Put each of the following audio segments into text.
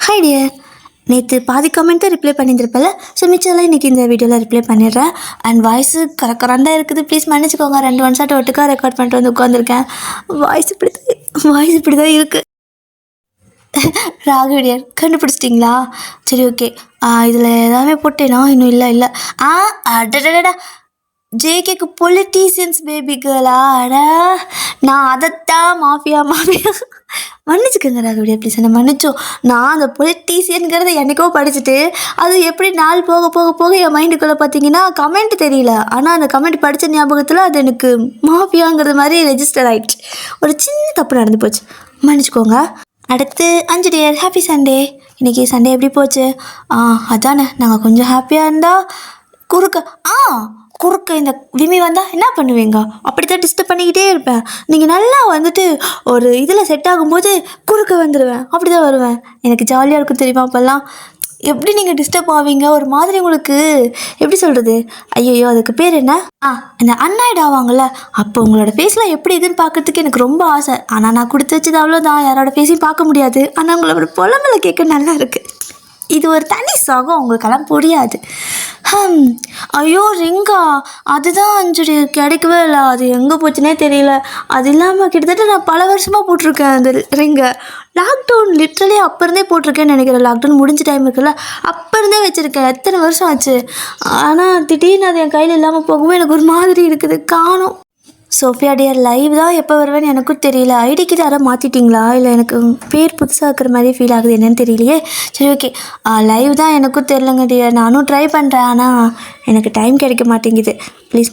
Hi dear. நேற்று பாதி comment தான் ரிப்ளை பண்ணியிருந்திருப்பல. ஸோ மிச்சம்லாம் இன்றைக்கி இந்த வீடியோவில் ரிப்ளை பண்ணிடுறேன். அண்ட் வாய்ஸு கரண்டாக இருக்குது, ப்ளீஸ் மன்னிச்சிக்கோங்க. 2 1 ஷாட் ஒட்டுக்கா ரெக்கார்ட் பண்ணிட்டு வந்து உட்காந்துருக்கேன். வாய்ஸ் இப்படி தான் இருக்குது. ராகு டியர், கண்டுபிடிச்சிட்டிங்களா? சரி, ஓகே. இதில் ஏதாவது போட்டேனா? இன்னும் இல்லை. அடடடா, ஜேகேக்கு பொலிட்டீசியன்ஸ் பேபி கேர்ளா? நான் அதைத்தான் மாஃபியா மன்னிச்சுக்கோங்க ராகவிடியா, ப்ளீஸ் என்ன மன்னிச்சோம். நான் அந்த பொலிட்டீசியனுங்கிறத என்றைக்கோ படிச்சுட்டு அது எப்படி நாள் போக போக போக என் மைண்டுக்குள்ளே பார்த்தீங்கன்னா கமெண்ட் தெரியல. ஆனால் அந்த கமெண்ட் படித்த ஞாபகத்தில் அது எனக்கு மாஃபியாங்கிறது மாதிரி ரெஜிஸ்டர் ஆகிடுச்சு. ஒரு சின்ன தப்பு நடந்து போச்சு, மன்னிச்சுக்கோங்க. அடுத்து 5 டியர், ஹாப்பி சண்டே. இன்றைக்கி சண்டே எப்படி போச்சு? அதானே, நாங்கள் கொஞ்சம் ஹாப்பியாக இருந்தால் குறுக்க இந்த விமி வந்தால் என்ன பண்ணுவீங்க? அப்படி தான் டிஸ்டர்ப் பண்ணிக்கிட்டே இருப்பேன். நீங்கள் நல்லா வந்துட்டு ஒரு இதில் செட் ஆகும்போது குறுக்க வந்துடுவேன், அப்படி தான் வருவேன். எனக்கு ஜாலியாக இருக்கும் தெரியுமா? அப்போல்லாம் எப்படி நீங்கள் டிஸ்டர்ப் ஆவீங்க, ஒரு மாதிரி உங்களுக்கு எப்படி சொல்கிறது, ஐயோ அதுக்கு பேர் என்ன, அந்த அன்னாய்ட் ஆவாங்கள்ல, அப்போ உங்களோட ஃபேஸ்லாம் எப்படி இதுன்னு பார்க்கறதுக்கு எனக்கு ரொம்ப ஆசை. ஆனால் நான் கொடுத்து வச்சது அவ்வளோதான், யாரோட ஃபேஸையும் பார்க்க முடியாது. ஆனால் உங்களோட புலம்பலை கேட்க நல்லா இருக்குது. இது ஒரு தனி சாகம், உங்களுக்கெல்லாம் புரியாது. ஐயோ ரிங்கா, அதுதான் 5 கிடைக்கவே இல்லை. அது எங்கே போச்சுன்னே தெரியல. அது இல்லாமல் கிட்டத்தட்ட நான் பல வருஷமாக போட்டிருக்கேன் அந்த ரிங்கை. லாக்டவுன் லிட்ரலி அப்போ இருந்தே போட்டிருக்கேன்னு நினைக்கிறேன். லாக்டவுன் முடிஞ்ச டைம் இருக்குல்ல, அப்போ இருந்தே வச்சுருக்கேன். எத்தனை வருஷம் ஆச்சு. ஆனால் திடீர்னு அது என் கையில் இல்லாமல் போகவும் எனக்கு ஒரு மாதிரி இருக்குது, காணும். சோஃபியா டியர், லைவ் தான் எப்போ வருவேன்னு எனக்கும் தெரியல. ஐடிக்கு யாரை மாற்றிட்டிங்களா, இல்லை எனக்கு பேர் புதுசாக இருக்கிற மாதிரி ஃபீல் ஆகுது, என்னன்னு தெரியலையே. சரி, ஓகே. லைவ் தான் எனக்கும் தெரிலங்க டியர். நானும் ட்ரை பண்ணுறேன், ஆனால் எனக்கு டைம் கிடைக்க மாட்டேங்குது. ப்ளீஸ்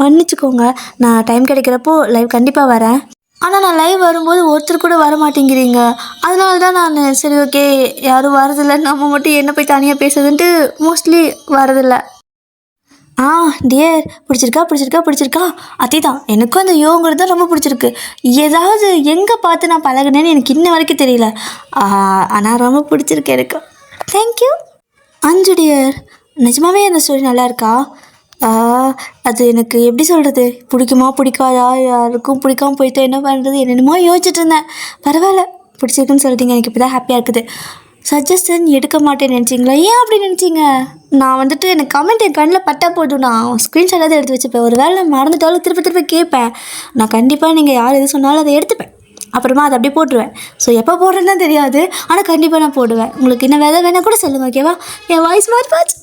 மன்னிச்சுக்கோங்க. நான் டைம் கிடைக்கிறப்போ லைவ் கண்டிப்பாக வரேன். ஆனால் நான் லைவ் வரும்போது ஒருத்தர் கூட வர மாட்டேங்கிறீங்க. அதனால தான் நான் சரி ஓகே யாரும் வரதில்லை, நம்ம மட்டும் என்ன போய் தனியாக பேசுறதுன்ட்டு மோஸ்ட்லி வரதில்லை. டியர், பிடிச்சிருக்கா? அதே தான், எனக்கும் அந்த யோங்கிறது தான் ரொம்ப பிடிச்சிருக்கு. ஏதாவது எங்கே பார்த்து நான் பழகினேன்னு எனக்கு இன்ன வரைக்கும் தெரியல. ஆனால் ரொம்ப பிடிச்சிருக்கு எனக்கு. தேங்க்யூ. 5 டியர், நிஜமாவே அந்த ஸ்டோரி நல்லா இருக்கா? அது எனக்கு எப்படி சொல்கிறது, பிடிக்குமா பிடிக்காதா, யாருக்கும் பிடிக்காமல் போயிட்டு என்ன பண்ணுறது, என்னென்னமோ யோசிச்சுட்டு இருந்தேன். பரவாயில்ல, பிடிச்சிருக்குன்னு சொல்லிட்டீங்க, எனக்கு இப்போ தான் ஹாப்பியாக இருக்குது. சஜஷன் எடுக்க மாட்டேன்னு நினச்சிங்களா? ஏன் அப்படி நினச்சிங்க? நான் வந்துட்டு எனக்கு கமெண்ட் என் கண்ணில் பட்டா போதும், நான் ஸ்க்ரீன்ஷாட் தான் எடுத்து வச்சுப்பேன். ஒரு வேளை நான் மறந்துட்டாலும் திருப்ப கேட்பேன். நான் கண்டிப்பாக நீங்கள் யார் எது சொன்னாலும் அதை எடுத்துப்பேன், அப்புறமா அதை அப்படியே போட்டுருவேன். ஸோ எப்போ போடுறேன்னு தான் தெரியாது, ஆனால் கண்டிப்பாக நான் போடுவேன். உங்களுக்கு என்ன வேணால் கூட சொல்லுங்கள், ஓகேவா? என் வாய்ஸ் மாதிரி பாச்சு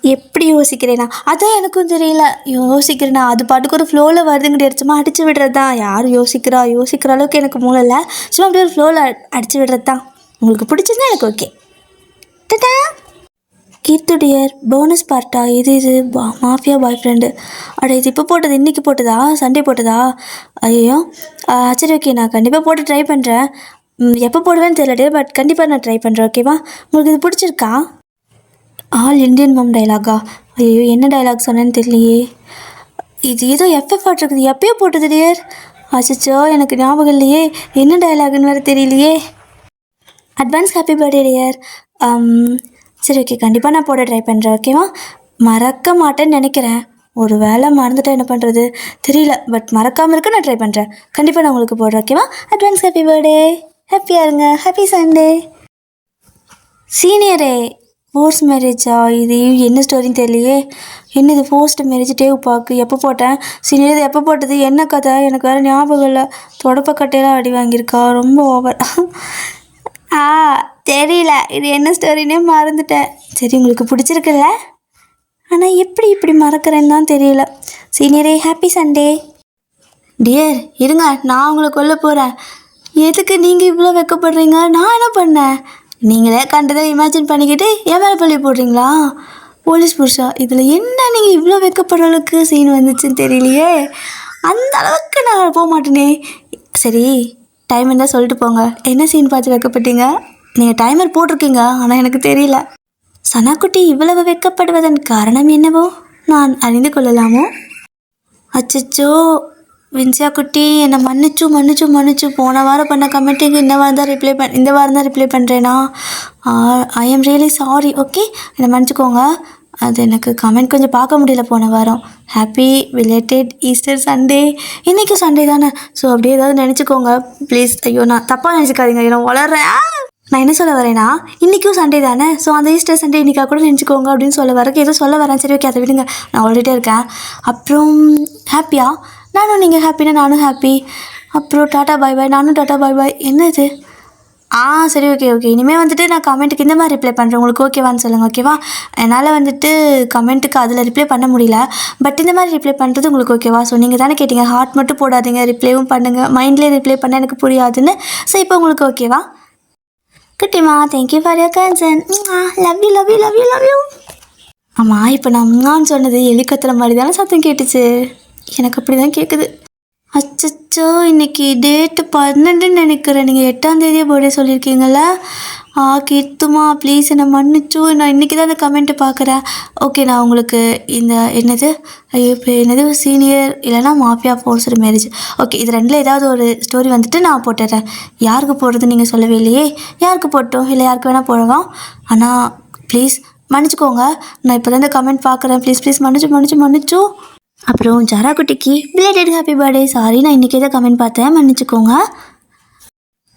எப்படி யோசிக்கிறேன்னா அதான் எனக்கும் தெரியல. யோசிக்கிறேன்னா அது பாட்டுக்கு ஒரு ஃப்ளோவில் வருதுங்கிட்ட சும்மா அடித்து விடுறது தான். யார் யோசிக்கிற அளவுக்கு எனக்கு மூளை இல்லை. சும்மா அப்படியே ஒரு ஃப்ளோவில் அடித்து விடுறது தான். உங்களுக்கு பிடிச்சிருந்தா எனக்கு ஓகே. டட்டா. கீர்த்து dear, bonus பார்ட்டா? இது மாஃபியா பாய் ஃப்ரெண்டு. இது இப்போ போட்டது, இன்றைக்கி போட்டதா, சண்டே போட்டதா? ஐயோ, சரி ஓகே, நான் கண்டிப்பாக போட்டு ட்ரை பண்ணுறேன். எப்போ போடுவேன்னு தெரியல டியர், பட் கண்டிப்பாக நான் ட்ரை பண்ணுறேன், ஓகேவா? உங்களுக்கு இது பிடிச்சிருக்கா? ஆல் இண்டியன் மம் டைலாகா? ஐயோ, என்ன டைலாக் சொன்னேன்னு தெரியலையே. இது ஏதோ எஃப்எஃப் ஆட்டிருக்குது, எப்பயோ போட்டது டியர். அச்சோ, எனக்கு ஞாபகம் இல்லையே, என்ன டைலாக்னு வேறு தெரியலையே. Advance happy birthday dear. சரி ஓகே, கண்டிப்பாக நான் போட ட்ரை பண்ணுறேன், ஓகேவா? மறக்க மாட்டேன்னு நினைக்கிறேன். ஒரு வேளை மறந்துட்டா என்ன பண்ணுறது தெரியல, பட் மறக்காமல் இருக்க நான் ட்ரை பண்ணுறேன். கண்டிப்பாக நான் உங்களுக்கு போடுறேன், ஓகேவா? அட்வான்ஸ் ஹாப்பி பர்த்டே, ஹாப்பியாக இருங்க, ஹாப்பி சண்டே. சீனியரே, ஃபோர்ஸ் மேரேஜா? இது என்ன ஸ்டோரின்னு தெரியலையே. என்னது ஃபோர்ஸ்ட் மேரேஜ்? டேவ் பாக்கு எப்போ போட்டேன்? சீனியர் இது எப்போ போட்டது, என்ன கதை? எனக்கு வேறு ஞாபகம் இல்லை. தொடப்பக்கட்டையெல்லாம் அடி வாங்கியிருக்கா, ரொம்ப ஓவர். தெரியல, இது என்ன ஸ்டோரினே மறந்துட்டேன். சரி, உங்களுக்கு பிடிச்சிருக்குல்ல? ஆனால் எப்படி இப்படி மறக்கிறேன்னு தான் தெரியல. சீனியரே, ஹாப்பி சண்டே. டியர் இருங்க, நான் உங்களை கொல்ல போகிறேன். எதுக்கு நீங்கள் இவ்வளோ வெக்கப்படுறீங்க? நான் என்ன பண்ணேன்? நீங்களே கண்டதை இமேஜின் பண்ணிக்கிட்டு என் மேலே பள்ளி போடுறீங்களா? போலீஸ் புருஷா, இதில் என்ன நீங்கள் இவ்வளோ வெக்கப்படுற அளவுக்கு சீன் வந்துச்சுன்னு தெரியலையே. அந்த அளவுக்கு நான் போக மாட்டேனே. சரி, டைம் இருந்தால் சொல்லிட்டு போங்க, என்ன சீன் பார்த்து வைக்கப்பட்டீங்க? நீங்கள் டைமர் போட்டிருக்கீங்க, ஆனால் எனக்கு தெரியல. சனாக்குட்டி இவ்வளவு வைக்கப்படுவதன் காரணம் என்னவோ நான் அறிந்து கொள்ளலாமோ? அச்சோ, வின்சியா குட்டி, என்னை மன்னிச்சு. போன வாரம் பண்ண கமெண்ட்டுக்கு இந்த வாரம் தான் ரிப்ளை பண்ணுறேனா? I am really sorry, okay, என்னை மன்னிச்சிக்கோங்க. அது எனக்கு கமெண்ட் கொஞ்சம் பார்க்க முடியல போன வாரம். Happy belated Easter Sunday. இன்றைக்கும் சண்டே தானே, ஸோ அப்படியே ஏதாவது நினச்சிக்கோங்க ப்ளீஸ். ஐயோ, நான் தப்பாக நினச்சிக்காதீங்க, நான் வளர்றேன். நான் என்ன சொல்ல வரேன்னா, இன்றைக்கும் சண்டே தானே, ஸோ அந்த ஈஸ்டர் சண்டே இன்றைக்கா கூட நினச்சிக்கோங்க அப்படின்னு சொல்ல வரக்கு ஏதோ சொல்ல வரேன். சரி ஓகே, அதை விடுங்க, நான் ஆல்ரெடியே இருக்கேன். அப்புறம் ஹாப்பியா? நானும் நீங்கள் ஹாப்பினா நானும் ஹாப்பி. அப்புறம் டாட்டா பாய் பாய், நானும் டாட்டா பாய் பாய். என்ன இது? சரி ஓகே ஓகே, இனிமேல் வந்துட்டு நான் கமெண்ட்டுக்கு இந்த மாதிரி ரிப்ளை பண்ணுறேன். உங்களுக்கு ஓகேவான்னு சொல்லுங்கள், ஓகேவா? என்னால் வந்துட்டு கமெண்ட்டுக்கு அதில் ரிப்ளை பண்ண முடியல, பட் இந்த மாதிரி ரிப்ளை பண்ணுறது உங்களுக்கு ஓகேவா? ஸோ நீங்கள் தானே கேட்டிங்க, ஹார்ட் மட்டும் போடாதீங்க, ரிப்ளைவும் பண்ணுங்கள், மைண்ட்லேயே ரிப்ளை பண்ண எனக்கு புரியாதுன்னு. ஸோ இப்போ உங்களுக்கு ஓகேவா? குட்டிமா, thank you for your concern. Love you love you love you love you. ஆமாம், இப்போ நான் அம்மான்னு சொன்னது எலிக்கத்துற மாதிரி தானே சத்தம் கேட்டுச்சு. எனக்கு அப்படி தான் கேட்குது. அச்சச்சோ, இன்றைக்கி டேட்டு 12ன்னு நினைக்கிறேன். நீங்கள் 8ஆம் தேதியே பர்த்டே சொல்லியிருக்கீங்களா? கீர்த்துமா ப்ளீஸ் என்னை மன்னிச்சு, நான் இன்றைக்கி தான் அந்த கமெண்ட்டு பார்க்குறேன். ஓகே, நான் உங்களுக்கு இந்த என்னது சீனியர் இல்லைனா மாஃபியா ஃபோர்ஸ்டு மேரேஜ், ஓகே இது ரெண்டில் ஏதாவது ஒரு ஸ்டோரி வந்துட்டு நான் போட்டுடுறேன். யாருக்கு போடுறது நீங்கள் சொல்லவே இல்லையே. யாருக்கு போட்டோம்? இல்லை யாருக்கு வேணால் போடவா? ஆனால் ப்ளீஸ் மன்னிச்சுக்கோங்க, நான் இப்போ தான் இந்த கமெண்ட் பார்க்குறேன். ப்ளீஸ் மன்னிச்சு. அப்புறம் ஜாரா குட்டிக்கு பிலேட்டட் ஹாப்பி பர்த்டே. சாரி, நான் இன்றைக்கி தான் கமெண்ட் பார்த்தேன், மன்னிச்சுக்கோங்க.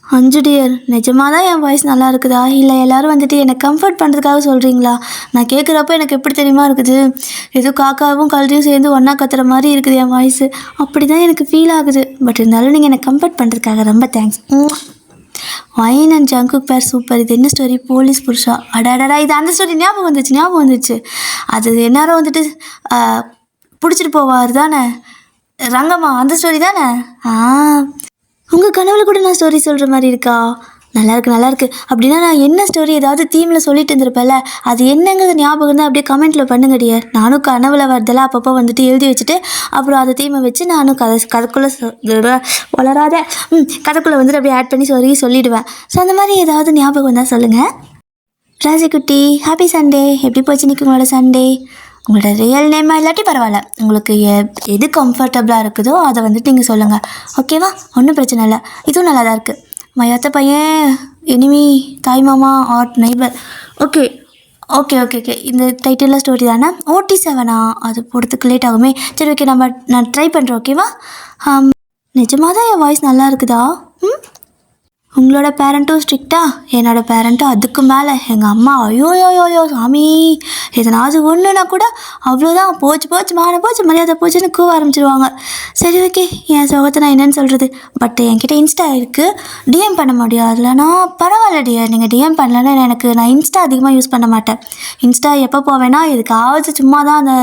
அஞ்சு டியர், நிஜமாக தான் என் வாய்ஸ் நல்லா இருக்குதா, இல்லை எல்லோரும் வந்துட்டு என்னை கம்ஃபர்ட் பண்ணுறதுக்காக சொல்கிறீங்களா? நான் கேட்குறப்ப எனக்கு எப்படி தெரியுமா இருக்குது, ஏதோ காக்காவும் கழுதையும் சேர்ந்து ஒன்றா கத்துற மாதிரி இருக்குது என் வாய்ஸு. அப்படி தான் எனக்கு ஃபீல் ஆகுது. பட் இருந்தாலும் நீங்கள் என்னை கம்ஃபர்ட் பண்ணுறதுக்காக ரொம்ப தேங்க்ஸ். வைன் அண்ட் ஜங்குக் பேர் சூப்பர். இது என்ன ஸ்டோரி? போலீஸ் புருஷா? அடாடா, இது அந்த ஸ்டோரி ஞாபகம் வந்துச்சு. அது எல்லாரும் வந்துட்டு பிடிச்சிட்டு போவார் தானே, ரங்கம்மா, அந்த ஸ்டோரி தானே? உங்கள் கனவுல கூட நான் ஸ்டோரி சொல்கிற மாதிரி இருக்கா? நல்லா இருக்கு. அப்படின்னா நான் என்ன ஸ்டோரி ஏதாவது தீமில் சொல்லிட்டு இருந்திருப்பேன்ல, அது என்னங்கிறது ஞாபகம் தான் அப்படியே கமெண்ட்டில் பண்ணுங்க டியர். நானும் கனவுல வரதெல்லாம் அப்பப்போ வந்துட்டு எழுதி வச்சுட்டு அப்புறம் அதை தீமை வச்சு நானும் கதைக்குள்ளே வளராத கதைக்குள்ளே வந்துட்டு அப்படியே ஆட் பண்ணி சொல்லிவிடுவேன். ஸோ அந்த மாதிரி ஏதாவது ஞாபகம் தான் சொல்லுங்கள். ராஜிக்குட்டி, ஹாப்பி சண்டே. எப்படி போச்சு இன்றைக்கி உங்களோட சண்டே? உங்களோட ரியல் நேமாக இல்லாட்டி பரவாயில்ல, உங்களுக்கு எது கம்ஃபர்டபுளாக இருக்குதோ அதை வந்துட்டு நீங்கள் சொல்லுங்கள், ஓகேவா? ஒன்றும் பிரச்சனை இல்லை, இதுவும் நல்லா தான் இருக்குது. மையாத்த பையன், எனிமி, தாய் மாமா ஆர் நெய்பர். ஓகே, இந்த டைட்டிலில் ஸ்டோரி தானே. OT7 அது போடுறதுக்கு லேட் ஆகுமே. சரி ஓகே, நான் ட்ரை பண்ணுறேன், ஓகேவா? நிஜமாக தான் என் வாய்ஸ் நல்லா இருக்குதா? உங்களோட பேரண்ட்டும் ஸ்ட்ரிக்டா? என்னோட பேரண்ட்டும் அதுக்கு மேலே. எங்கள் அம்மா ஐயோ சாமி, எதனாவது ஒன்றுனா கூட அவ்வளோதான், போச்சு மரியாதை போச்சுன்னு கூவ ஆரம்பிச்சிருவாங்க. சரி ஓகே, என் சோகத்தை நான் என்னென்னு சொல்கிறது. பட் என்கிட்ட இன்ஸ்டா இருக்குது, டிஎம் பண்ண முடியாதுலனா பரவாயில்ல டியர், நீங்கள் டிஎம் பண்ணலன்னா நான் இன்ஸ்டா அதிகமாக யூஸ் பண்ண மாட்டேன். இன்ஸ்டா எப்போ போவேன்னா எதுக்காவது சும்மா தான் அந்த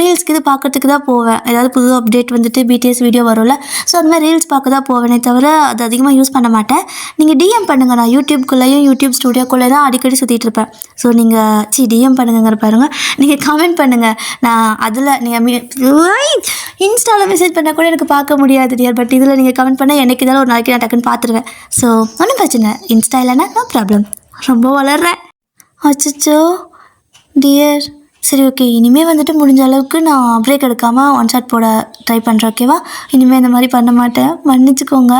ரீல்ஸ்க்கு இது பார்க்குறதுக்கு தான் போவேன். ஏதாவது புது அப்டேட் வந்துட்டு BTS வீடியோ வரும்ல, ஸோ அந்த மாதிரி ரீல்ஸ் பார்க்க தான் போவேனே தவிர அது அதிகமாக யூஸ் பண்ண மாட்டேன். நீங்கள் டிஎம் பண்ணுங்கள், நான் யூடியூப்குள்ளேயும் யூடியூப் ஸ்டுடியோக்குள்ளே தான் அடிக்கடி சுற்றிட்டு இருப்பேன். ஸோ நீங்கள் டிஎம் பண்ணுங்கிற பாருங்கள், நீங்கள் கமெண்ட் பண்ணுங்கள். நான் அதில் நீங்கள் இன்ஸ்டாவில் மெசேஜ் பண்ணால் கூட எனக்கு பார்க்க முடியாது டியர், பட் இதில் நீங்கள் கமெண்ட் பண்ணால் எனக்கு இதெல்லாம் ஒரு நாளைக்கு நான் டக்குன்னு பார்த்துருவேன். ஸோ ஒன்றும் பிரச்சனை, இன்ஸ்டா இல்லைன்னா நோ ப்ராப்ளம். ரொம்ப வளர்றேன். அச்சோ டியர், சரி ஓகே, இனிமேல் வந்துட்டு முடிஞ்ச அளவுக்கு நான் பிரேக் எடுக்காமல் ஒன் ஷாட் போட ட்ரை பண்ணுறேன், ஓகேவா? இனிமேல் இந்த மாதிரி பண்ண மாட்டேன், மன்னிச்சுக்கோங்க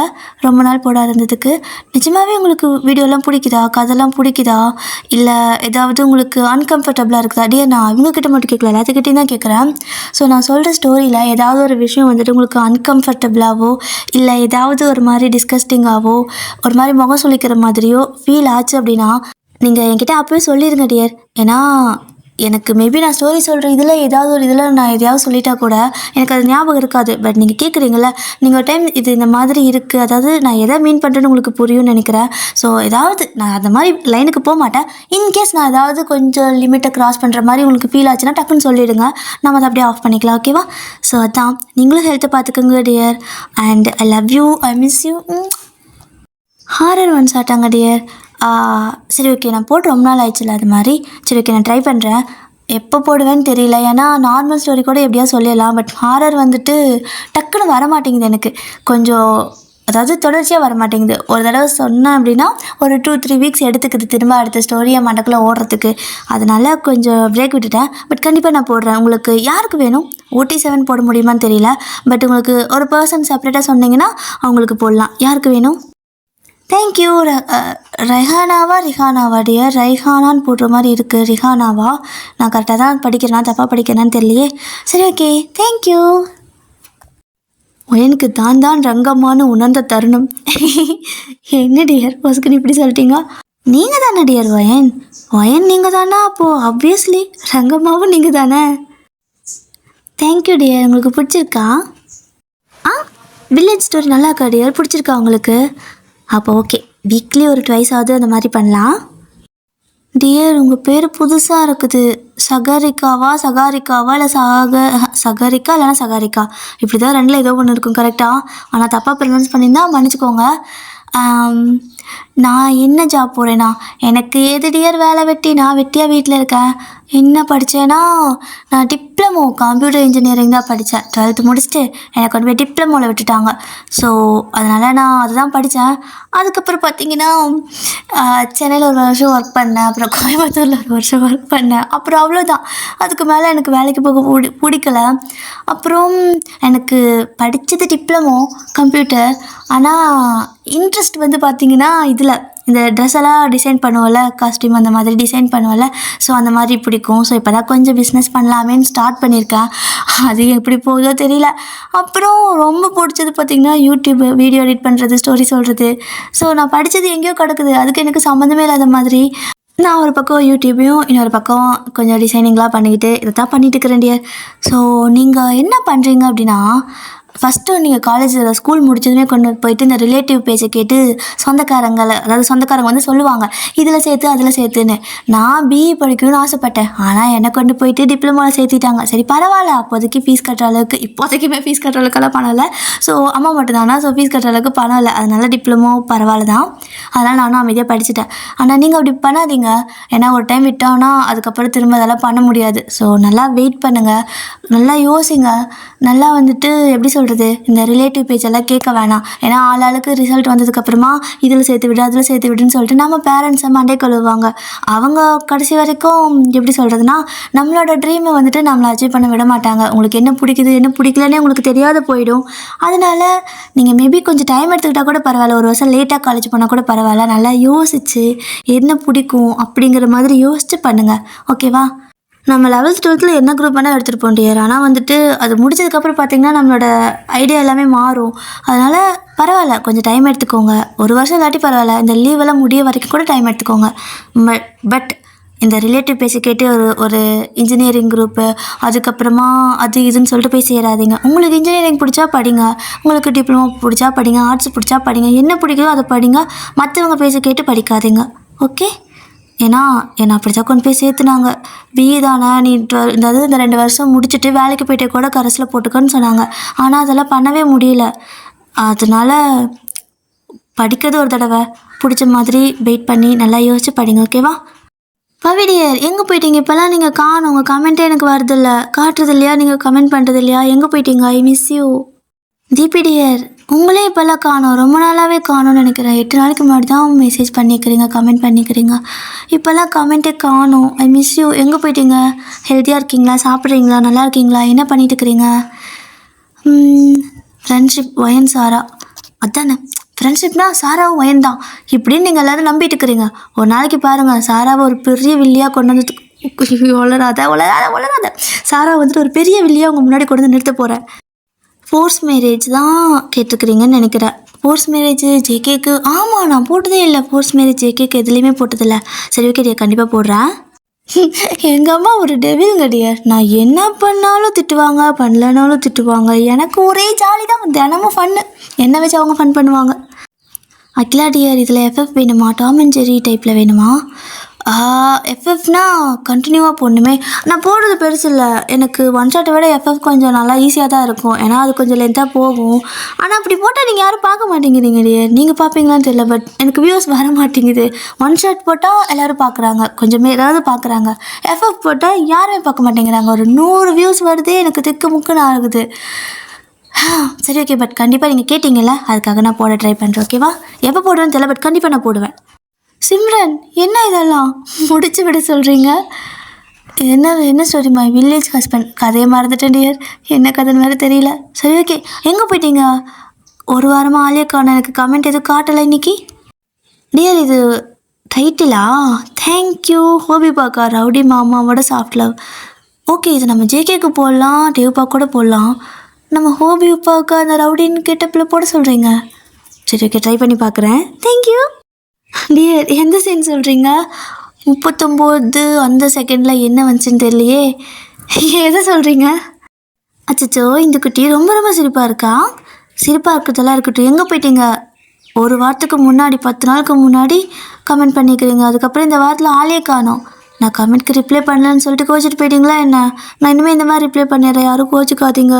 ரொம்ப நாள் போட இருந்ததுக்கு. நிஜமாகவே உங்களுக்கு வீடியோலாம் பிடிக்குதா, கதைலாம் பிடிக்குதா, இல்லை ஏதாவது உங்களுக்கு அன்கம்ஃபர்டபுளாக இருக்குதா டியர்? நான் இவங்கக்கிட்ட மட்டும் கேட்கல, எல்லாத்துக்கிட்டையும் தான் கேட்குறேன். ஸோ நான் சொல்கிற ஸ்டோரியில் ஏதாவது ஒரு விஷயம் வந்துட்டு உங்களுக்கு அன்கம்ஃபர்டபுளாகவோ இல்லை ஏதாவது ஒரு மாதிரி டிஸ்கஸ்டிங்காகவோ ஒரு மாதிரி முகம் சொல்லிக்கிற மாதிரியோ ஃபீல் ஆச்சு அப்படின்னா நீங்கள் என்கிட்ட அப்போவே சொல்லிடுங்க டியர். ஏன்னா எனக்கு மேபி நான் ஸ்டோரி சொல்கிற இதில் நான் எதையாவது சொல்லிட்டா கூட எனக்கு அது ஞாபகம் இருக்காது. பட் நீங்கள் கேட்குறீங்கள, நீங்கள் ஒரு டைம் இது இந்த மாதிரி இருக்குது, அதாவது நான் எதை மீன் பண்ணுறேன்னு உங்களுக்கு புரியும்னு நினைக்கிறேன். ஸோ ஏதாவது நான் அந்த மாதிரி லைனுக்கு போக மாட்டேன். இன்கேஸ் நான் ஏதாவது கொஞ்சம் லிமிட்டை க்ராஸ் பண்ணுற மாதிரி உங்களுக்கு ஃபீல் ஆச்சுன்னா டக்குன்னு சொல்லிவிடுங்க, நம்ம அதை அப்படியே ஆஃப் பண்ணிக்கலாம், ஓகேவா? ஸோ அதான், நீங்களும் ஹெல்த்தை பார்த்துக்கோங்க dear. And I love you, I miss you. Horror ones ஆட்டாங்க டியர். சரி ஓகே, நான் போட்டு ரொம்ப நாள் ஆயிடுச்சுல அது மாதிரி. சரி ஓகே, நான் ட்ரை பண்ணுறேன். எப்போ போடுவேன்னு தெரியல, ஏன்னா நார்மல் ஸ்டோரி கூட எப்படியா சொல்லிடலாம், பட் ஹாரர் வந்துட்டு டக்குன்னு வரமாட்டேங்குது எனக்கு. கொஞ்சம் அதாவது தொடர்ச்சியாக வரமாட்டேங்குது. ஒரு தடவை சொன்னேன் அப்படின்னா ஒரு 2-3 வீக்ஸ் எடுத்துக்குது திரும்ப அடுத்த ஸ்டோரியை மண்டக்குள்ளே ஓடுறதுக்கு. அதனால் கொஞ்சம் பிரேக் விட்டுட்டேன். பட் கண்டிப்பாக நான் போடுறேன். உங்களுக்கு யாருக்கு வேணும்? OT7 போட முடியுமான்னு தெரியல, பட் உங்களுக்கு ஒரு பர்சன் செப்பரேட்டாக சொன்னீங்கன்னா அவங்களுக்கு போடலாம். யாருக்கு வேணும்? தேங்க்யூ. ரிஹானாவா டியர்? ரைஹானான்னு போடுற மாதிரி இருக்குது. ரிஹானாவா? நான் கரெக்டாக தான் படிக்கிறேனா தப்பாக படிக்கிறேனான்னு தெரியலையே. சரி ஓகே, தேங்க்யூ. எனக்கு தான் ரங்கம்மான்னு உணர்ந்த தருணம். என்ன டியர் பொசுக்குன்னு இப்படி சொல்லிட்டீங்க? நீங்கள் தானே டியர் ஒயன்? ஒயன் நீங்கள் தானா? அப்போது ஆப்வியஸ்லி ரங்கம்மாவும் நீங்கள் தானே. Thank you dear. உங்களுக்கு பிடிச்சிருக்கா? ஆ, வில்லேஜ் ஸ்டோரி நல்லா இருக்கா டியர்? பிடிச்சிருக்கா உங்களுக்கு? அப்போ ஓகே, வீக்லி ஒரு ட்வைஸ் ஆகுது அந்த மாதிரி பண்ணலாம். டியர் உங்கள் பேர் புதுசாக இருக்குது. சகாரிக்காவா இல்லை சகாரிக்கா இல்லைனா சகாரிக்கா, இப்படி தான் ரெண்டில் ஏதோ ஒன்று இருக்கும் கரெக்டாக. ஆனால் தப்பாக ப்ரொனவுன்ஸ் பண்ணியிருந்தா மன்னிச்சிக்கோங்க. நான் என்ன ஜாப் போகிறேன்னா, எனக்கு எது டியர் வேலை வெட்டி, நான் வெட்டியாக வீட்டில் இருக்கேன். என்ன படித்தேன்னா, நான் டிப்ளமோ கம்ப்யூட்டர் இன்ஜினியரிங் தான் படித்தேன். 12th முடிச்சுட்டு எனக்கு கொண்டு போய் டிப்ளமோவில் விட்டுட்டாங்க. ஸோ அதனால் நான் அதுதான் படித்தேன். அதுக்கப்புறம் பார்த்திங்கன்னா சென்னையில் ஒரு வருஷம் ஒர்க் பண்ணேன், அப்புறம் கோயம்புத்தூரில் ஒரு வருஷம் ஒர்க் பண்ணேன். அப்புறம் அவ்வளோதான். அதுக்கு மேலே எனக்கு வேலைக்கு போக பிடிக்கல. அப்புறம் எனக்கு படித்தது டிப்ளமோ கம்ப்யூட்டர். ஆனால் இன்ட்ரெஸ்ட் வந்து பார்த்திங்கன்னா இதில் இந்த ட்ரெஸ் எல்லாம் டிசைன் பண்ணுவோம்ல, காஸ்ட்யூம் அந்த மாதிரி டிசைன் பண்ணுவோம்ல, ஸோ அந்த மாதிரி பிடிக்கும். ஸோ இப்போ தான் கொஞ்சம் பிஸ்னஸ் பண்ணலாமேன்னு ஸ்டார்ட் பண்ணியிருக்கேன். அது எப்படி போகுதோ தெரியல. அப்புறம் ரொம்ப பிடிச்சது பார்த்திங்கன்னா யூடியூப் வீடியோ எடிட் பண்ணுறது, ஸ்டோரி சொல்கிறது. ஸோ நான் படித்தது எங்கேயோ கிடக்குது, அதுக்கு எனக்கு சம்மந்தமே இல்லாத மாதிரி நான் ஒரு பக்கம் யூடியூப்பையும் இன்னொரு பக்கம் கொஞ்சம் டிசைனிங்லாம் பண்ணிக்கிட்டு இதை தான் பண்ணிட்டு இருக்கிறேன் டியர். ஸோ நீங்கள் என்ன பண்ணுறீங்க அப்படின்னா, ஃபஸ்ட்டு நீங்கள் காலேஜில் ஸ்கூல் முடிச்சதுமே கொண்டு போயிட்டு இந்த ரிலேட்டிவ் பேஜை கேட்டு சொந்தக்காரங்க வந்து சொல்லுவாங்க, இதில் சேர்த்து அதில் சேர்த்துன்னு. நான் பிஇ படிக்கணும்னு ஆசைப்பட்டேன், ஆனால் என்னை கொண்டு போயிட்டு டிப்ளமோவில் சேர்த்திட்டாங்க. சரி பரவாயில்ல, இப்போதைக்குமே ஃபீஸ் கட்டுற அளவுக்கெல்லாம் பணம் இல்லை. ஸோ அம்மா மட்டும்தானா, ஸோ ஃபீஸ் கட்டுற அளவுக்கு பணம் இல்லை. அதனால டிப்ளமோ பரவாயில்ல தான். அதனால் நானும் அமைதியாக படிச்சுட்டேன். ஆனால் நீங்கள் அப்படி பண்ணாதீங்க. ஏன்னா ஒரு டைம் விட்டோன்னா அதுக்கப்புறம் திரும்ப அதெல்லாம் பண்ண முடியாது. ஸோ நல்லா வெயிட் பண்ணுங்கள், நல்லா யோசிங்க, நல்லா வந்துட்டு எப்படி சொல்கிறது, இந்த ரிலேட்டிவ் பேஜெல்லாம் கேட்க வேணாம். ஏன்னா ஆளாளுக்கு ரிசல்ட் வந்ததுக்கப்புறமா இதில் சேர்த்து விடு அதில் சேர்த்து விடுன்னு சொல்லிட்டு நம்ம பேரண்ட்ஸை மண்டே கழுவுவாங்க. அவங்க கடைசி வரைக்கும் எப்படி சொல்கிறதுனா, நம்மளோட ட்ரீமை வந்துட்டு நம்மளை அச்சீவ் பண்ண விட மாட்டாங்க. உங்களுக்கு என்ன பிடிக்குது என்ன பிடிக்கலன்னே உங்களுக்கு தெரியாத போயிடும். அதனால் நீங்கள் மேபி கொஞ்சம் டைம் எடுத்துக்கிட்டால் கூட பரவாயில்ல, ஒரு வருஷம் லேட்டாக காலேஜ் போனால் கூட பரவாயில்ல. நல்லா யோசித்து என்ன பிடிக்கும் அப்படிங்கிற மாதிரி யோசித்து பண்ணுங்கள், ஓகேவா? நம்ம 11th 12th என்ன குரூப் வேணால் எடுத்துகிட்டு டியர். ஆனால் வந்துட்டு அது முடிச்சதுக்கப்புறம் பார்த்திங்கன்னா நம்மளோட ஐடியா எல்லாமே மாறும். அதனால் பரவாயில்ல, கொஞ்சம் டைம் எடுத்துக்கோங்க. ஒரு வருஷம் இல்லாட்டி பரவாயில்ல, இந்த லீவெல்லாம் முடிய வரைக்கும் கூட டைம் எடுத்துக்கோங்க. பட் இந்த ரிலேட்டிவ் பேசி கேட்டு ஒரு இன்ஜினியரிங் குரூப்பு அதுக்கப்புறமா அது இதுன்னு சொல்லிட்டு போய் சேராதீங்க. உங்களுக்கு இன்ஜினியரிங் பிடிச்சா படிங்க, உங்களுக்கு டிப்ளமோ பிடிச்சா படிங்க, ஆர்ட்ஸ் பிடிச்சா படிங்க, என்ன பிடிக்குதோ அதை படிங்க. மற்றவங்க பேசி கேட்டு படிக்காதீங்க, ஓகே? ஏன்னா என்னை அப்படி தான் கொண்டு போய் சேர்த்துனாங்க. பிஇ தானே நீ இந்த 2 வருஷம் முடிச்சுட்டு வேலைக்கு போய்ட்டே கூட கரஸில் போட்டுக்கோன்னு சொன்னாங்க. ஆனால் அதெல்லாம் பண்ணவே முடியல. அதனால் படிக்கிறது ஒரு தடவை, பிடிச்ச மாதிரி வெயிட் பண்ணி நல்லா யோசிச்சு படிங்க, ஓகேவா? பவிடியர் எங்கே போயிட்டீங்க? இப்போல்லாம் நீங்கள் காணும், உங்கள் கமெண்ட்டே எனக்கு வருதில்ல, காட்டுறது இல்லையா, நீங்கள் கமெண்ட் பண்ணுறது இல்லையா, எங்கே போயிட்டீங்க? ஐ மிஸ் யூ. தீபிடியர் உங்களே இப்போல்லாம் காணும், ரொம்ப நாளாகவே காணும்னு நினைக்கிறேன். 8 நாளைக்கு முன்னாடி தான் மெசேஜ் பண்ணிக்கிறீங்க, கமெண்ட் பண்ணிக்கிறீங்க. இப்போல்லாம் கமெண்ட்டே காணும். ஐ மிஸ் யூ. எங்கே போயிட்டீங்க? ஹெல்த்தியாக இருக்கீங்களா? சாப்பிட்றீங்களா? நல்லா இருக்கீங்களா? என்ன பண்ணிட்டு இருக்கிறீங்க? ஃப்ரெண்ட்ஷிப் ஒயன் சாரா, அதானே ஃப்ரெண்ட்ஷிப்னா சாராவும் ஒயன் தான் இப்படின்னு நீங்கள் எல்லோரும் நம்பிட்டு இருக்கிறீங்க. ஒரு நாளைக்கு பாருங்கள், சாராவை ஒரு பெரிய வில்லியாக கொண்டு வந்து வளராத சாரா வந்துட்டு ஒரு பெரிய வில்லியாக உங்கள் முன்னாடி கொண்டு வந்து நிறுத்த போகிறேன். ஃபோர்ஸ் மேரேஜ் தான் கேட்டிருக்கிறீங்கன்னு நினைக்கிறேன். ஃபோர்ஸ் மேரேஜ் ஜேகேக்கு ஆமாம், நான் போட்டதே இல்லை. ஃபோர்ஸ் மேரேஜ் ஜேகேக்கு எதுலேயுமே போட்டதில்லை. சரி ஓகே டியர், கண்டிப்பாக போடுறேன். எங்கள் அம்மா ஒரு டெவில்ங்க டியர். நான் என்ன பண்ணாலும் திட்டுவாங்க, பண்ணலனாலும் திட்டுவாங்க. எனக்கு ஒரே ஜாலி தான், தினமும் ஃபன்னு. என்ன வச்சு அவங்க ஃபன் பண்ணுவாங்க. அகிலா டியர், இதில் எஃப்எஃப் வேணுமா? டாம் அண்ட் ஜெர்ரி டைப்பில் வேணுமா? எஃப்எஃப்னா கண்டினியூவாக போடணுமே. நான் போடுறது பெருசு இல்லை, எனக்கு ஒன் ஷாட்டை விட எஃப்எஃப் கொஞ்சம் நல்லா ஈஸியாக தான் இருக்கும். ஏன்னா அது கொஞ்சம் லென்த்தாக போகும். ஆனால் அப்படி போட்டால் நீங்கள் யாரும் பார்க்க மாட்டேங்கிறீங்க டியர். நீங்கள் பார்ப்பீங்களான்னு தெரியல, பட் எனக்கு வியூஸ் வர மாட்டேங்குது. ஒன் ஷாட் போட்டால் எல்லோரும் பார்க்குறாங்க, கொஞ்சமே ஏதாவது பார்க்குறாங்க. எஃப்எஃப் போட்டால் யாருமே பார்க்க மாட்டேங்கிறாங்க. ஒரு 100 வியூஸ் வருது, எனக்கு திக்கு முக்குன்னு ஆகுது. சரி ஓகே, பட் கண்டிப்பாக நீங்கள் கேட்டிங்கல்ல, அதுக்காக நான் போட ட்ரை பண்ணுறேன், ஓகேவா? எப்போ போடுவேன்னு தெரியல, பட் கண்டிப்பாக நான் போடுவேன். சிம்ரன் என்ன இதெல்லாம் முடிச்சு விட சொல்கிறீங்க? என்ன ஸ்டோரி? மை வில்லேஜ் ஹஸ்பண்ட் கதையை மறந்துட்டேன் டியர். என்ன கதைன்னு வேறு தெரியல. சரி ஓகே, எங்கே போயிட்டீங்க? ஒரு வாரமாக ஆளே காணோம், எனக்கு கமெண்ட் எதுவும் காட்டலை இன்னைக்கு டியர். இது டைட்டிலா? தேங்க்யூ. ஹோபி பாக்கா ரவுடி மாமாவோட சாஃப்ட் லவ். ஓகே, இது நம்ம ஜேகேக்கு போடலாம், தேவ்பா கூட போடலாம். நம்ம ஹோபி பாக்கா அந்த ரவுடின்னு கேட்டப்பில் போட சொல்கிறீங்க. சரி ஓகே, ட்ரை பண்ணி பார்க்குறேன். தேங்க்யூ. டியர் எந்த சீன் சொல்கிறீங்க? 39 அந்த செகண்டில் என்ன வந்துச்சுன்னு தெரியலையே. எதை சொல்கிறீங்க? அச்சச்சோ, இந்த குட்டி ரொம்ப ரொம்ப சிரிப்பாக இருக்கா. சிரிப்பாக இருக்கிறதெல்லாம் இருக்கட்டும், எங்கே போயிட்டீங்க? ஒரு வாரத்துக்கு முன்னாடி 10 நாளுக்கு முன்னாடி கமெண்ட் பண்ணிக்கிறீங்க, அதுக்கப்புறம் இந்த வாரத்தில் ஆளே காணோம். நான் கமெண்ட்க்கு ரிப்ளை பண்ணலன்னு சொல்லிட்டு கோச்சிட்டு போயிட்டீங்களா என்ன? நான் இனிமேல் இந்த மாதிரி ரிப்ளை பண்ணிடுறேன், யாரும் கோச்சிக்காதீங்க.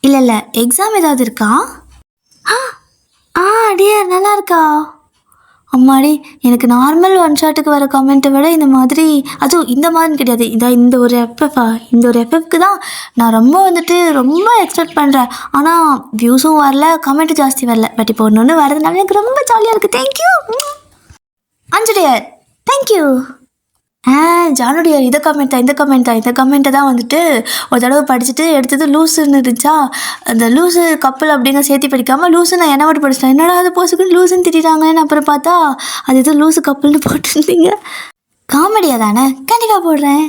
இல்லை இல்லை, எக்ஸாம் ஏதாவது இருக்கா? ஆ ஆ டியர் நல்லா இருக்கா? அம்மாடி, எனக்கு நார்மல் ஒன் ஷாட்டுக்கு வர கமெண்ட்டை விட இந்த மாதிரி, அதுவும் இந்த மாதிரின்னு கிடையாது, இந்த ஒரு எஃப்எஃபா, இந்த ஒரு எஃப்எஃப்க்கு தான் நான் ரொம்ப வந்துட்டு ரொம்ப எக்ஸ்பெக்ட் பண்ணுறேன். ஆனால் வியூஸும் வரல, கமெண்ட்டும் ஜாஸ்தி வரல. பட் இப்போ ஒன்று ஒன்று வரதுனால எனக்கு ரொம்ப ஜாலியாக இருக்குது. Thank you அஞ்சலியர், thank you. ஜானுடியார், இந்த கமெண்ட்டை தான் வந்துட்டு ஒரு தடவை படிச்சுட்டு எடுத்தது லூஸுன்னு இருந்துச்சா, அந்த லூஸு கப்பல் அப்படிங்க சேர்த்து படிக்காமல் லூஸு நான் என்ன மட்டும் படிச்சிட்டேன். என்னடா அது போசுக்குன்னு லூஸுன்னு திட்டாங்கன்னு அப்புறம் பார்த்தா அது எதுவும் லூஸு கப்பல்னு போட்டுருந்தீங்க. காமெடியாக தானே? கண்டிப்பாக போடுறேன்.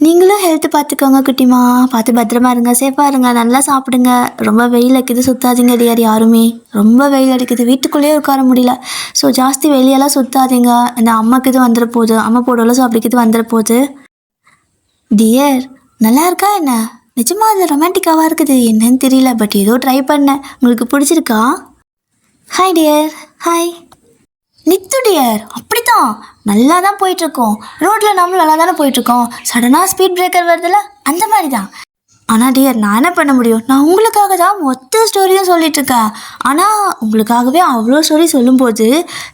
நீங்களும் ஹெல்த்து பார்த்துக்கோங்க குட்டிமா, பார்த்து பத்திரமா இருங்க, சேஃபாக இருங்க, நல்லா சாப்பிடுங்க. ரொம்ப வெயில் அடிக்குது, சுற்றாதீங்க டியார். யாருமே ரொம்ப வெயில் அடிக்குது, வீட்டுக்குள்ளேயே உட்கார முடியல. ஸோ ஜாஸ்தி வெளியெல்லாம் சுற்றாதீங்க. இந்த அம்மாக்கு இது வந்துட போகுது, அம்மா போடல, ஸோ அப்படிக்கு இது வந்துட போகுது. டியர் நல்லா இருக்கா என்ன? நிஜமாக அது ரொமான்டிக்காவாக இருக்குது, என்னன்னு தெரியல. பட் ஏதோ ட்ரை பண்ணேன். உங்களுக்கு பிடிச்சிருக்கா? Hi dear. Hi Nithu dear. அப்படித்தான், நல்லா தான் போயிட்டுருக்கோம். ரோட்டில் நம்மளும் நல்லா தானே போயிட்டுருக்கோம். சடனாக ஸ்பீட் பிரேக்கர் வருதுல்ல, அந்த மாதிரி தான். ஆனால் டியர், நான் என்ன பண்ண முடியும்? நான் உங்களுக்காக தான் மொத்த ஸ்டோரியும் சொல்லிகிட்ருக்கேன். ஆனால் உங்களுக்காகவே அவ்வளோ ஸ்டோரி சொல்லும்போது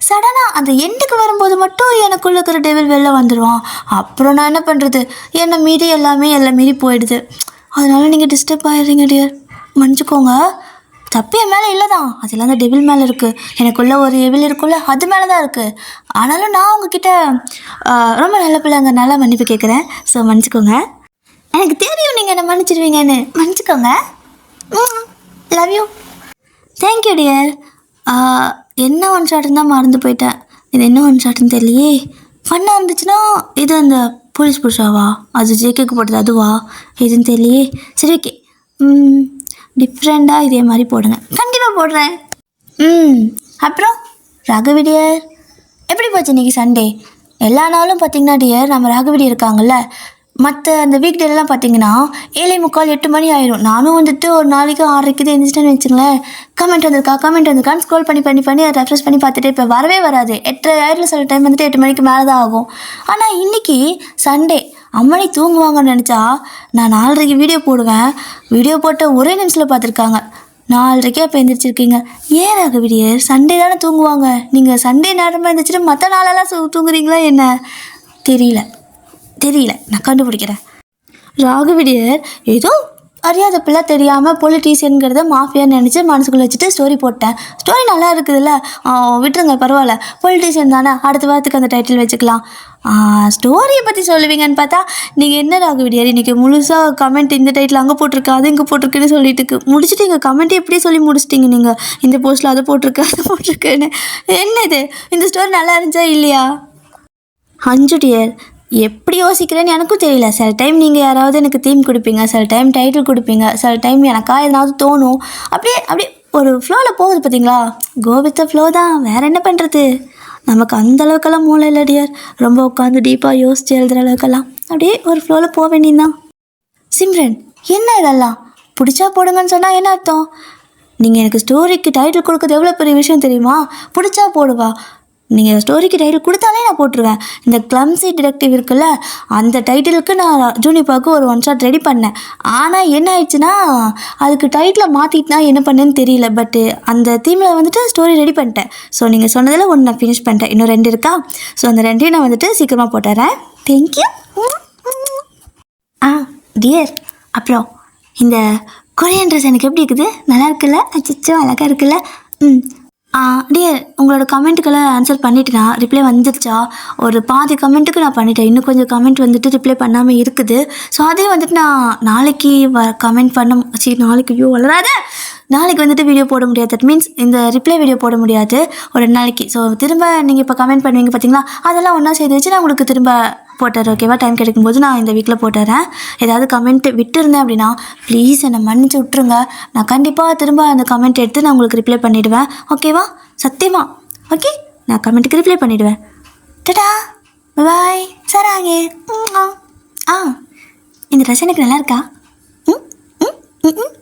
சடனாக அந்த எண்டுக்கு வரும்போது மட்டும் எனக்குள்ளே இருக்கிற டெவில் வெளில வந்துடுவான். அப்புறம் நான் என்ன பண்ணுறது? என்னை மீறி எல்லாம் மீறி போயிடுது. அதனால நீங்கள் டிஸ்டர்ப் ஆகிடுறீங்க டியர், மன்னிச்சுக்கோங்க. தப்பு என் மேலே இல்லை தான், அதெல்லாம் அந்த டெவில் மேலே இருக்குது. எனக்குள்ளே ஒரு எவில் இருக்குல்ல, அது மேலே தான் இருக்குது. ஆனாலும் நான் உங்ககிட்ட ரொம்ப நல்ல பிள்ளைங்கிறனால மன்னிப்பு கேட்குறேன். ஸோ மன்னிச்சுக்கோங்க. எனக்கு தெரியும் நீங்கள் என்ன மன்னிச்சிடுவீங்கன்னு, மன்னிச்சுக்கோங்க. Love you. Thank you dear. என்ன ஒன் ஷாட்டுன்னு தான் மறந்து போயிட்டேன். இது என்ன ஒன் ஷாட்டுன்னு தெரியலையே. ஃபன்னாக இருந்துச்சுன்னா இது அந்த போலீஸ் புருஷாவா, அது ஜேகேக்கு போட்டது அதுவா, எதுன்னு தெரியலையே. சரி ஓகே, டிஃப்ரெண்ட்டாக இதே மாதிரி போடுங்க, கண்டிப்பாக போடுறேன். அப்புறம் ராகவி டியர், எப்படி போச்சு இன்றைக்கி சண்டே? எல்லா நாளும் பார்த்திங்கன்னா டியர், நம்ம ராகவி இருக்காங்கல்ல, மற்ற அந்த வீக் டேலாம் பார்த்தீங்கன்னா 7:45 8 மணி ஆயிடும். நானும் வந்துட்டு ஒரு நாளைக்கு 6:30 எழுந்திரிச்சிட்டேன்னு வச்சுங்களேன். கமெண்ட் வந்திருக்கான்னு ஸ்க்ரோல் பண்ணி அதை ரெஃப்ரெஷ் பண்ணி பார்த்துட்டு இப்போ வரவே வராது. 8:30 ஆயிரம், சில டைம் வந்துட்டு 8 மணிக்கு மேலே தான் ஆகும். ஆனால் இன்றைக்கி சண்டே அம்மனி தூங்குவாங்கன்னு நினச்சா நான் 4:30 வீடியோ போடுவேன். வீடியோ போட்ட ஒரே நிமிஷத்தில் பார்த்துருக்காங்க. 4:30 அப்போ எழுந்திரிச்சிருக்கீங்க. ஏன் ராகவிடியர், சண்டே தானே தூங்குவாங்க, நீங்கள் சண்டே நேரமாக எழுந்திரிச்சிட்டு மற்ற நாளெல்லாம் தூங்குறீங்களா என்ன? தெரியல, நான் கண்டுபிடிக்கிறேன். ராகவிடியர் ஏதோ அறியாத பிள்ளை தெரியாமல் பொலிட்டீஷியனுங்கிறத மாஃபியான்னு நினச்சி மனசுக்குள்ளே வச்சுட்டு ஸ்டோரி போட்டேன். ஸ்டோரி நல்லா இருக்குதுல்ல, விட்டுருங்க பரவாயில்ல, பொலிட்டீஷியன் தானே, அடுத்த வாரத்துக்கு அந்த டைட்டில் வச்சுக்கலாம். ஸ்டோரியை பற்றி சொல்லுவீங்கன்னு பார்த்தா நீங்கள் என்ன ராகவிடியர் இன்றைக்கி முழுசாக கமெண்ட் இந்த டைட்டில் அங்கே போட்டிருக்கு, அது இங்கே போட்டிருக்குன்னு சொல்லிட்டு முடிச்சுட்டீங்க. கமெண்ட்டே எப்படியே சொல்லி முடிச்சிட்டிங்க நீங்கள். இந்த போஸ்ட்டில் அதை போட்டிருக்கு, அதை போட்டிருக்குன்னு. என்னது, இந்த ஸ்டோரி நல்லா இருந்துச்சா இல்லையா? அஞ்சு டியர், எப்படி யோசிக்கிறேன்னு எனக்கும் தெரியல. சில டைம் நீங்கள் யாராவது எனக்கு தீம் கொடுப்பீங்க, சில டைம் டைட்டில் கொடுப்பீங்க, சில டைம் எனக்கா எதனாவது தோணும். அப்படியே ஒரு ஃப்ளோவில் போகுது பார்த்தீங்களா? கோ வித் த ஃப்ளோ தான், வேறு என்ன பண்ணுறது? நமக்கு அந்த அளவுக்கெல்லாம் மூளை இல்லை டியர், ரொம்ப உட்காந்து டீப்பாக யோசிச்சு எழுதுகிற அளவுக்கெல்லாம். அப்படியே ஒரு ஃப்ளோவில் போக வேண்டியதுதான். சிம்ரன், என்ன இதெல்லாம் பிடிச்சா போடுங்கன்னு சொன்னால் என்ன அர்த்தம்? நீங்கள் எனக்கு ஸ்டோரிக்கு டைட்டில் கொடுக்குறது எவ்வளோ பெரிய விஷயம் தெரியுமா? பிடிச்சா போடுவா, நீங்கள் ஸ்டோரிக்கு டைட்டில் கொடுத்தாலே நான் போட்டுருவேன். இந்த கிளம்ஸி டிடெக்டிவ் இருக்குல்ல, அந்த டைட்டிலுக்கு நான் ஜூனிபாவுக்கு ஒரு ஒன் ஷாட் ரெடி பண்ணேன். ஆனால் என்ன ஆயிடுச்சுன்னா அதுக்கு டைட்டிலை மாற்றிட்டுனா என்ன பண்ணேன்னு தெரியல. பட்டு அந்த தீமில் வந்துட்டு ஸ்டோரி ரெடி பண்ணிட்டேன். ஸோ நீங்கள் சொன்னதில் ஒன்று நான் ஃபினிஷ் பண்ணிட்டேன், இன்னும் 2 இருக்கா. ஸோ அந்த 2ஐயும் நான் வந்துட்டு சீக்கிரமாக போட்டுறேன். தேங்க்யூ. டியர், அப்புறம் இந்த கொரியன் ட்ரெஸ் எனக்கு எப்படி இருக்குது? நல்லா இருக்குல்ல? அச்சோ அழகாக இருக்குல்ல? டியர், உங்களோட கமெண்ட்டுக்கெல்லாம் ஆன்சர் பண்ணிட்டேனா? ரிப்ளை வந்துருச்சா? ஒரு பாதி கமெண்ட்டுக்கு நான் பண்ணிட்டேன், இன்னும் கொஞ்சம் கமெண்ட் வந்துட்டு ரிப்ளை பண்ணாமல் இருக்குது. ஸோ அதே வந்துட்டு நான் நாளைக்கு கமெண்ட் நாளைக்கு வந்துட்டு வீடியோ போட முடியாது. தட் மீன்ஸ் இந்த ரிப்ளை வீடியோ போட முடியாது ஒரு 2 நாளைக்கு. ஸோ திரும்ப நீங்கள் இப்போ கமெண்ட் பண்ணுவீங்க பார்த்தீங்களா, அதெல்லாம் ஒன்றா சேர்த்து வச்சு நான் உங்களுக்கு திரும்ப போட்டுறேன். ஓகேவா? டைம் கிடைக்கும்போது நான் இந்த வீக்கில் போட்டுறேன். ஏதாவது கமெண்ட் விட்டுருந்தேன் அப்படின்னா ப்ளீஸ் என்னை மன்னிச்சு விட்ருங்க. நான் கண்டிப்பாக திரும்ப அந்த கமெண்ட் எடுத்து நான் உங்களுக்கு ரிப்ளை பண்ணிவிடுவேன். ஓகேவா? சத்தியமா? ஓகே, நான் கமெண்ட்டுக்கு ரிப்ளை பண்ணிவிடுவேன். டடா பாய் சராங்கே. ஆ இந்த ட்ரெஸ் எனக்கு நல்லா இருக்கா? ம் ம் ம் ம்